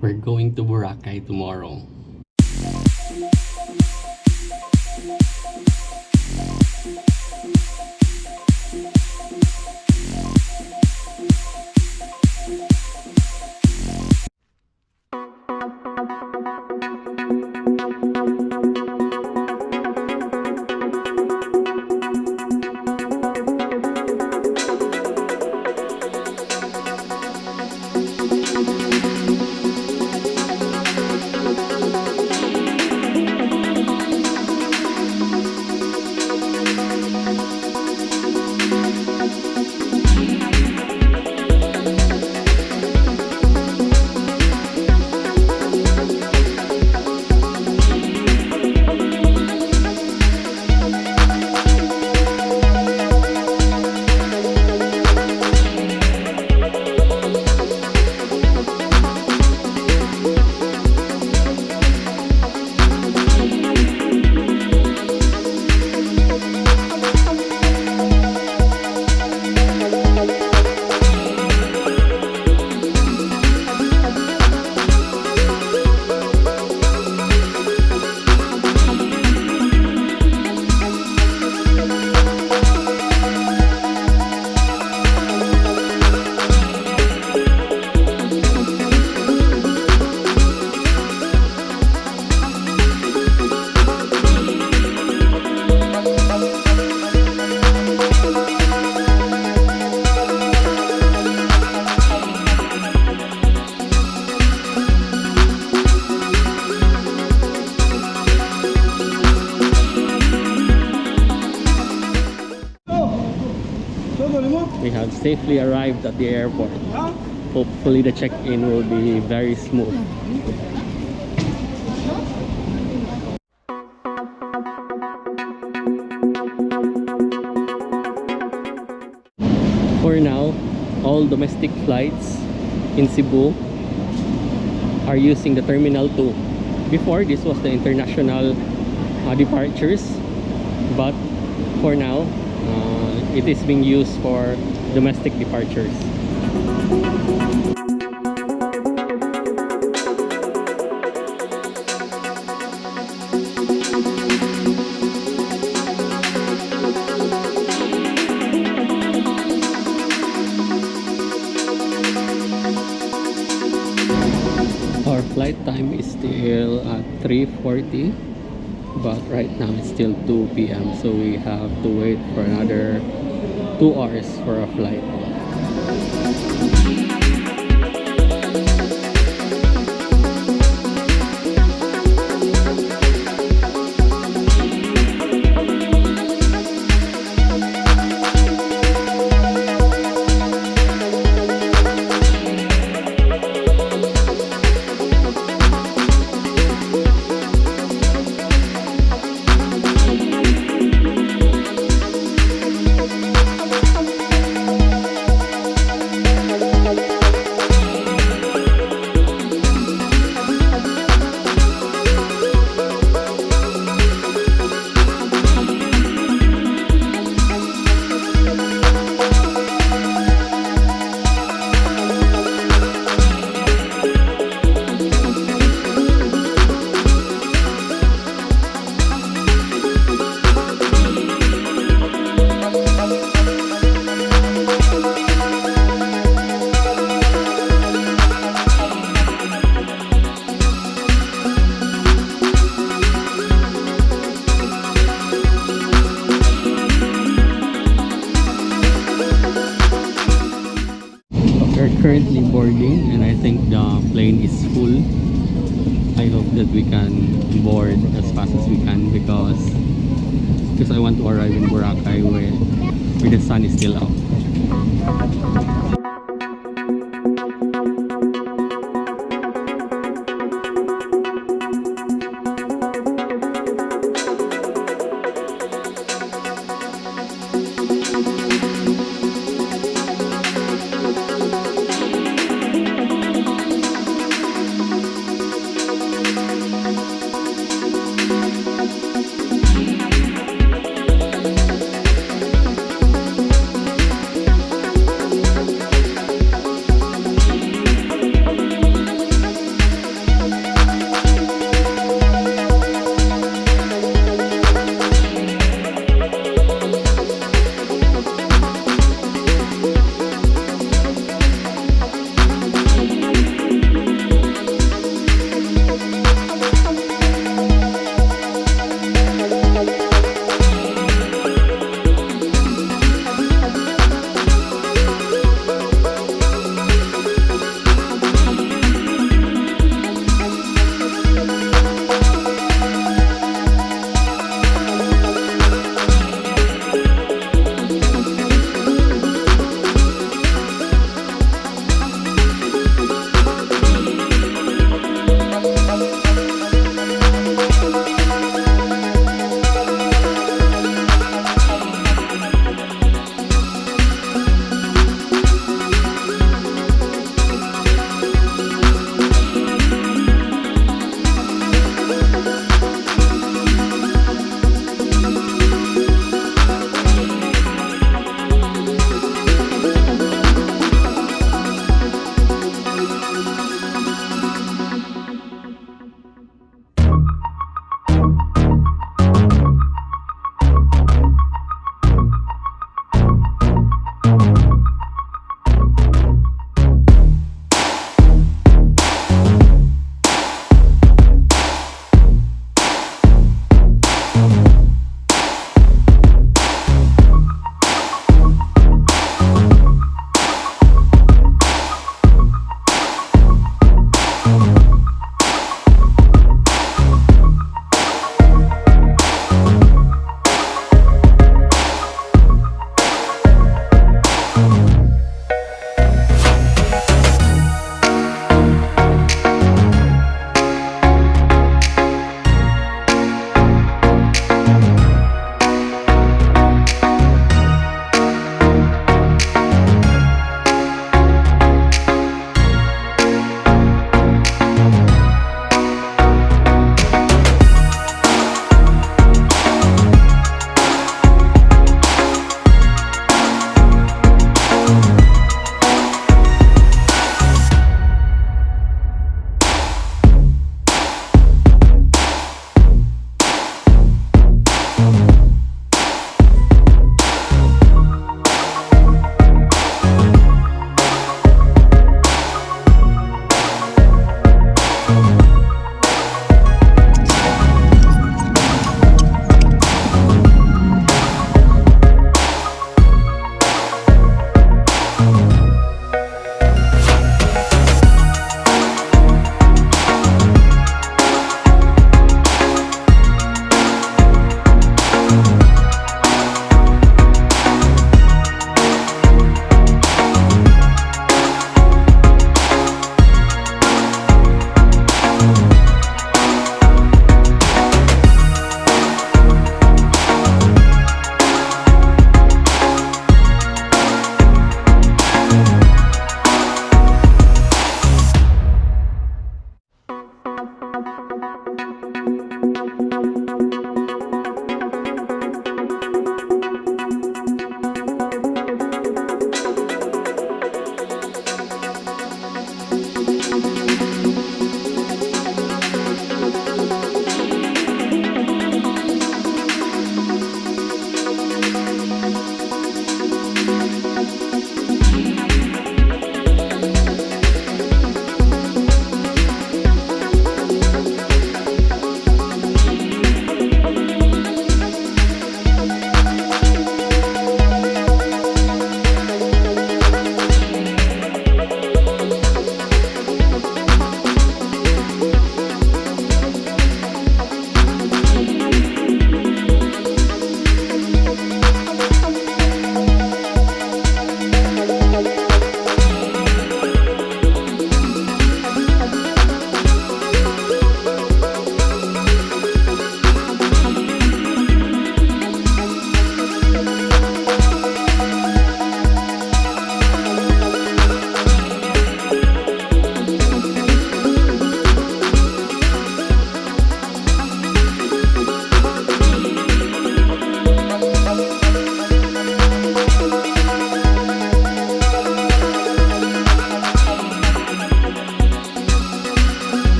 We're going to Boracay tomorrow. We have safely arrived at the airport. Hopefully the check-in will be very smooth. For now, all domestic flights in Cebu are using the Terminal 2. Before, this was the international departures, but for now, it is being used for domestic departures. Our flight time is still at 3:40, but right now it's still 2 p.m. so we have to wait for another 2 hours for a flight. Currently boarding, and I think the plane is full. I hope that we can board as fast as we can because I want to arrive in Boracay where the sun is still out.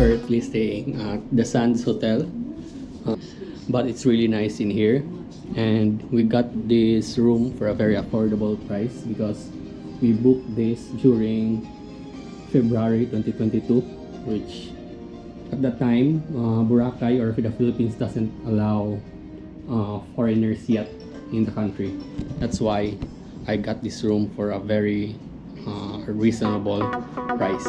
currently staying at the Sands Hotel, but it's really nice in here, and we got this room for a very affordable price because we booked this during February 2022, which at that time Boracay or the Philippines doesn't allow foreigners yet in the country. That's why I got this room for a very reasonable price.